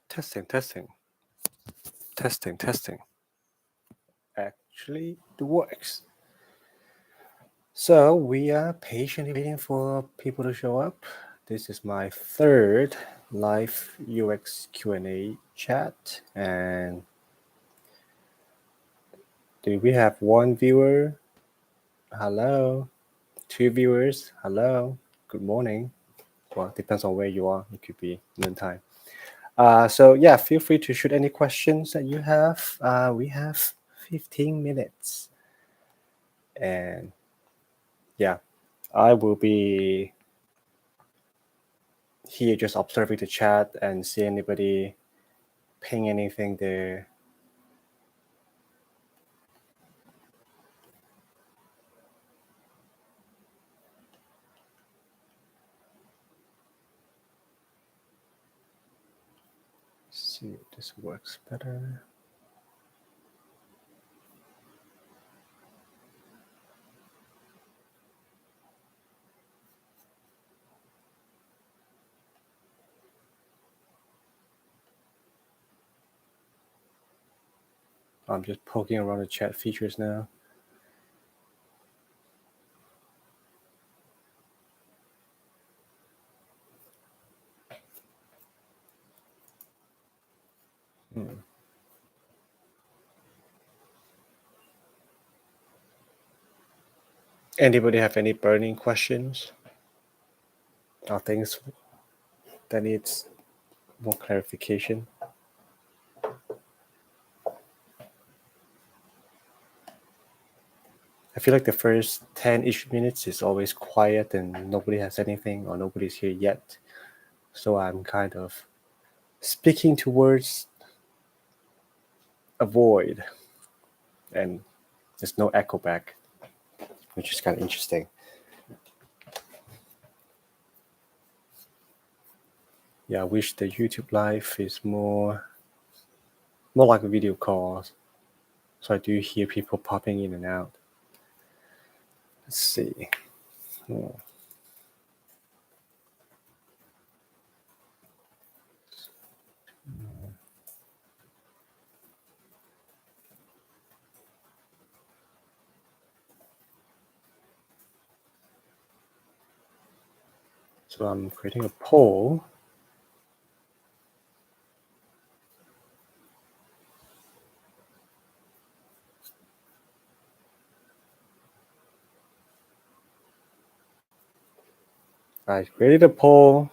Testing. Actually, it works. So we are patiently waiting for people to show up. This is my third live UX Q&A chat, and do we have one viewer? Hello. Two viewers. Hello. Good morning. Well, it depends on where you are. It could be noontime. So yeah, feel free to shoot any questions that you have. We have 15 minutes, and yeah, I will be here just observing the chat and see anybody ping anything there. Let's see if this works better. I'm just poking around the chat features now. Anybody have any burning questions or things that needs more clarification? I feel like the first 10-ish minutes is always quiet and nobody has anything or nobody's here yet. So I'm kind of speaking towards a void and there's no echo back, which is kind of interesting. Yeah, I wish the YouTube live is more like a video call. So I do hear people popping in and out. Let's see. So I'm creating a poll. I created a poll.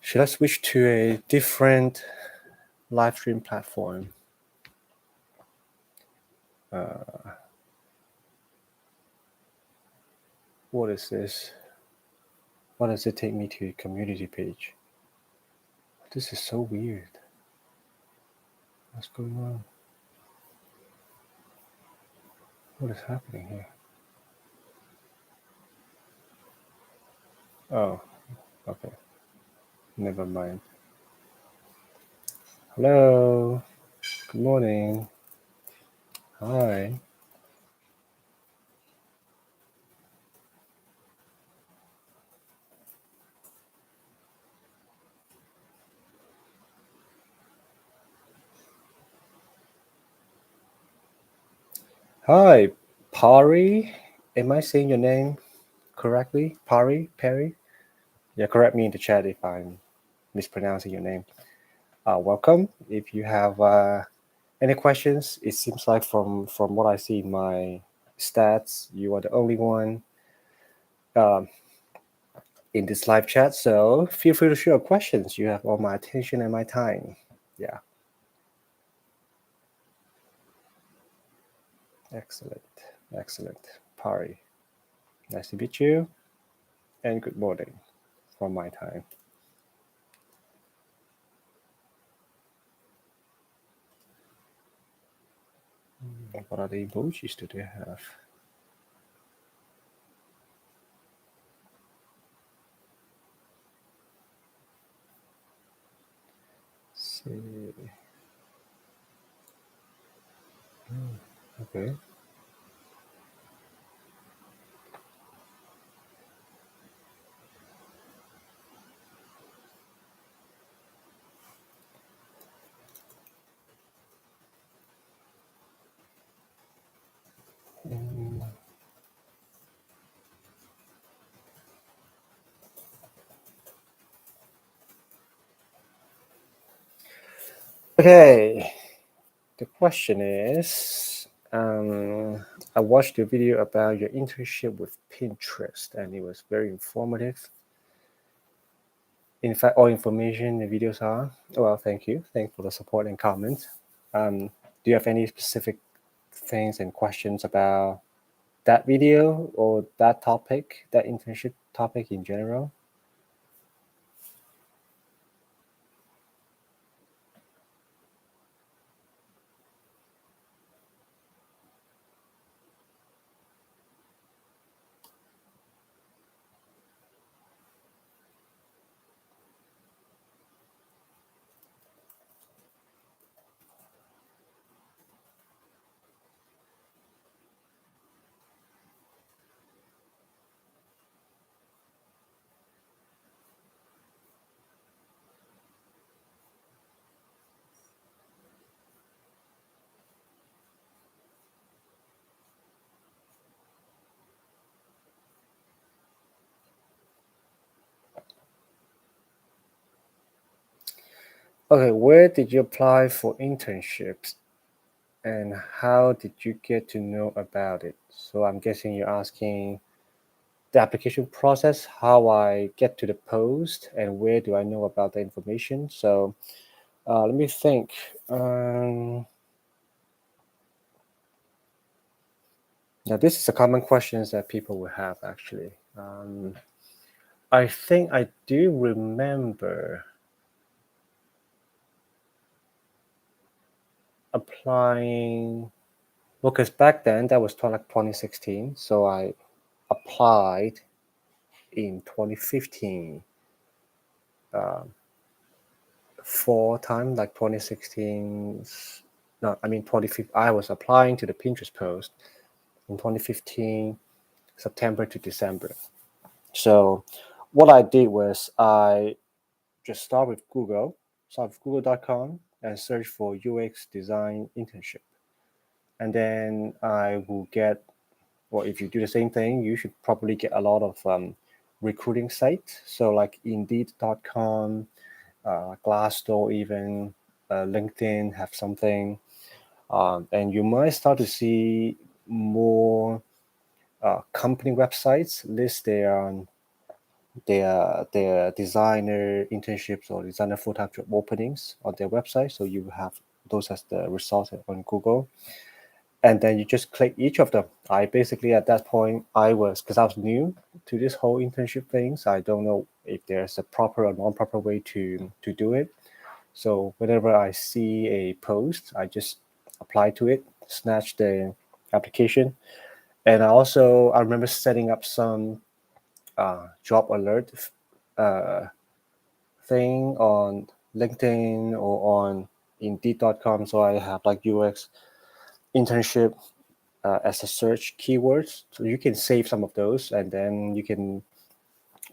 Should I switch to a different live stream platform? What is this? Why does it take me to a community page? This is so weird. What's going on? What is happening here? Oh, okay. Never mind. Hello. Good morning. Hi. Hi, Pari. Am I saying your name correctly? Perry? Yeah, correct me in the chat if I'm mispronouncing your name. Welcome. If you have any questions, it seems like from what I see in my stats, you are the only one in this live chat. So feel free to share your questions. You have all my attention and my time. Yeah. Excellent. Pari. Nice to meet you. And good morning from my time. What other emojis do they have? Let's see. Okay. Okay, the question is, I watched your video about your internship with Pinterest, and it was very informative. In fact, all information the videos are. Well, thank you. Thanks for the support and comments. Do you have any specific things and questions about that video or that topic, that internship topic in general? Okay, where did you apply for internships and how did you get to know about it? So I'm guessing you're asking the application process, how I get to the post, and where do I know about the information. So let me think. Now, this is a common question that people will have actually. I think I do remember applying, well, because back then that was like 2016, so I applied in 2015. Fall time, like 2016. No, I mean 2015. I was applying to the Pinterest post in 2015, September to December. So what I did was I just start with google.com and search for UX design internship. And then I will get, well, if you do the same thing, you should probably get a lot of recruiting sites. So like indeed.com, Glassdoor, even LinkedIn have something. And you might start to see more company websites list their designer internships or designer full-time job openings on their website. So you have those as the results on Google. And then you just click each of them. I basically at that point because I was new to this whole internship thing, so I don't know if there's a proper or non-proper way to do it. So whenever I see a post, I just apply to it, snatch the application, and I remember setting up some job alert uh, thing on LinkedIn or on Indeed.com. So I have like UX internship as a search keywords. So you can save some of those, and then you can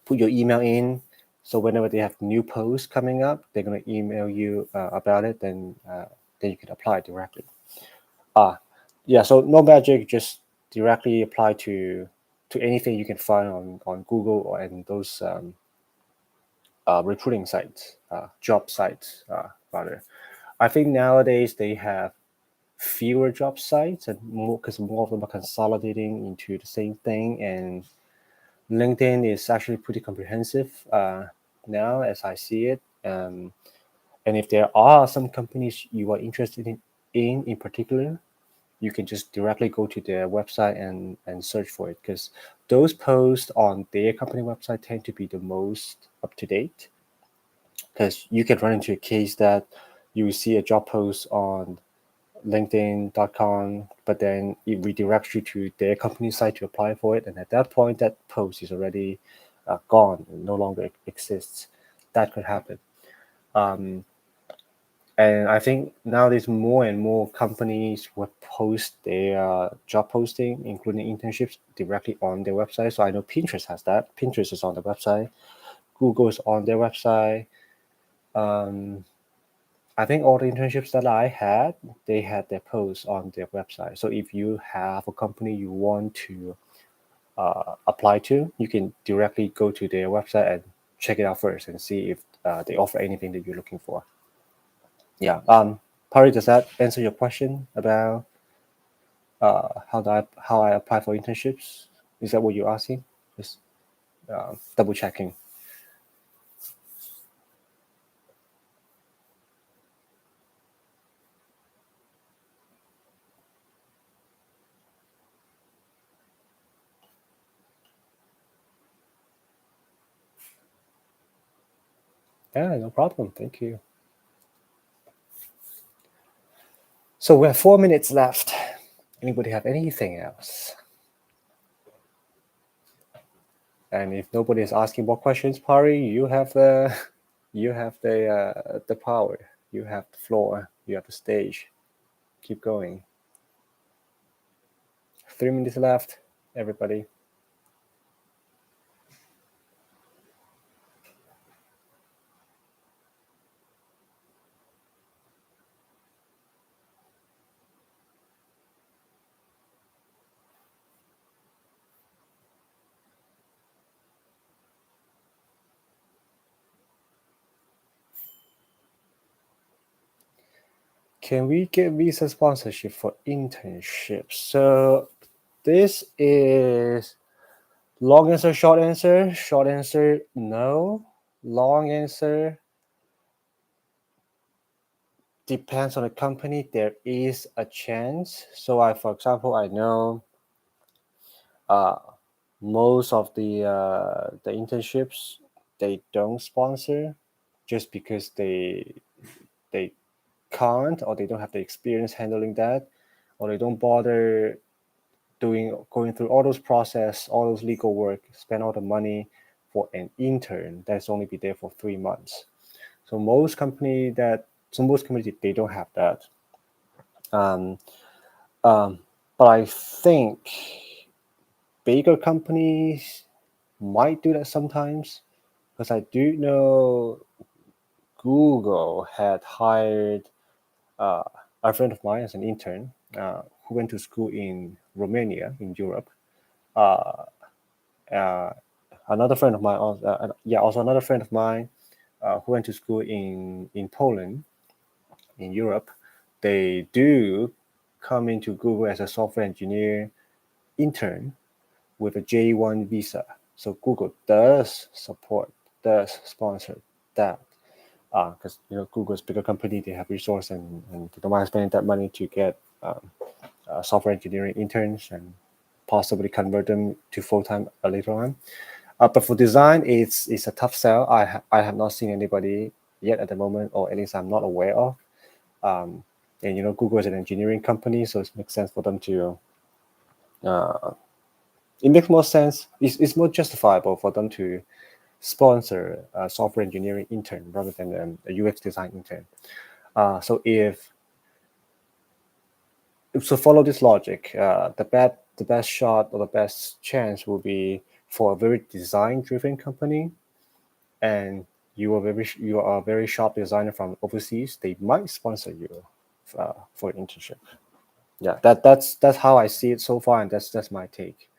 put your email in. So whenever they have new posts coming up, they're gonna email you about it. Then you can apply directly. Yeah. So no magic, just directly apply to anything you can find on Google or and those recruiting sites, job sites, rather. I think nowadays they have fewer job sites and more because more of them are consolidating into the same thing. And LinkedIn is actually pretty comprehensive now, as I see it. And if there are some companies you are interested in particular, you can just directly go to their website and search for it because those posts on their company website tend to be the most up to date. Because you can run into a case that you will see a job post on LinkedIn.com, but then it redirects you to their company site to apply for it. And at that point, that post is already gone and no longer exists. That could happen. And I think nowadays more and more companies will post their job posting, including internships, directly on their website. So I know Pinterest has that. Pinterest is on the website. Google is on their website. I think all the internships that I had, they had their posts on their website. So if you have a company you want to apply to, you can directly go to their website and check it out first and see if they offer anything that you're looking for. Yeah. Pari, does that answer your question about how I apply for internships? Is that what you're asking? Just double checking. Yeah, no problem. Thank you. So we have 4 minutes left. Anybody have anything else? And if nobody is asking more questions, Pari, you have the the power. You have the floor. You have the stage. Keep going. 3 minutes left, everybody. Can we get visa sponsorship for internships? So this is long answer, short answer. Short answer, no. Long answer, depends on the company. There is a chance. So for example, I know uh, most of the internships, they don't sponsor just because they can't, or they don't have the experience handling that, or they don't bother going through all those process, all those legal work, spend all the money for an intern that's only be there for 3 months. So most companies, they don't have that. Um, but I think bigger companies might do that sometimes, because I do know Google had hired uh, a friend of mine as an intern who went to school in Romania in Europe. Uh, uh, Another friend of mine, also another friend of mine who went to school in Poland, in Europe. They do come into Google as a software engineer intern with a J1 visa. So Google does sponsor that, because Google's a bigger company, they have resource, and they don't mind spending that money to get software engineering interns and possibly convert them to full time later on. But for design, it's a tough sell. I have not seen anybody yet at the moment, or at least I'm not aware of. And Google is an engineering company, so it makes sense for them to. It makes more sense. It's more justifiable for them to sponsor a software engineering intern rather than a UX design intern. So follow this logic. The best shot or the best chance will be for a very design driven company, and you are a very sharp designer from overseas. They might sponsor you for an internship. Yeah, that's how I see it so far, and that's my take.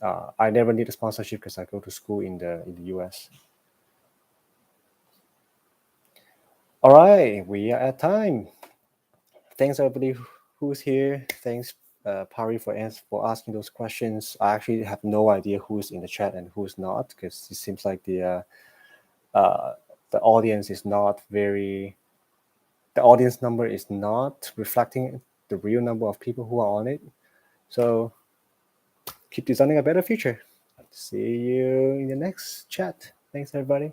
I never need a sponsorship because I go to school in the US. All right, we are at time. Thanks everybody who's here. Thanks, Pari, for asking those questions. I actually have no idea who's in the chat and who's not, because it seems like the audience is not very. The audience number is not reflecting the real number of people who are on it. So keep designing a better future. See you in the next chat. Thanks, everybody.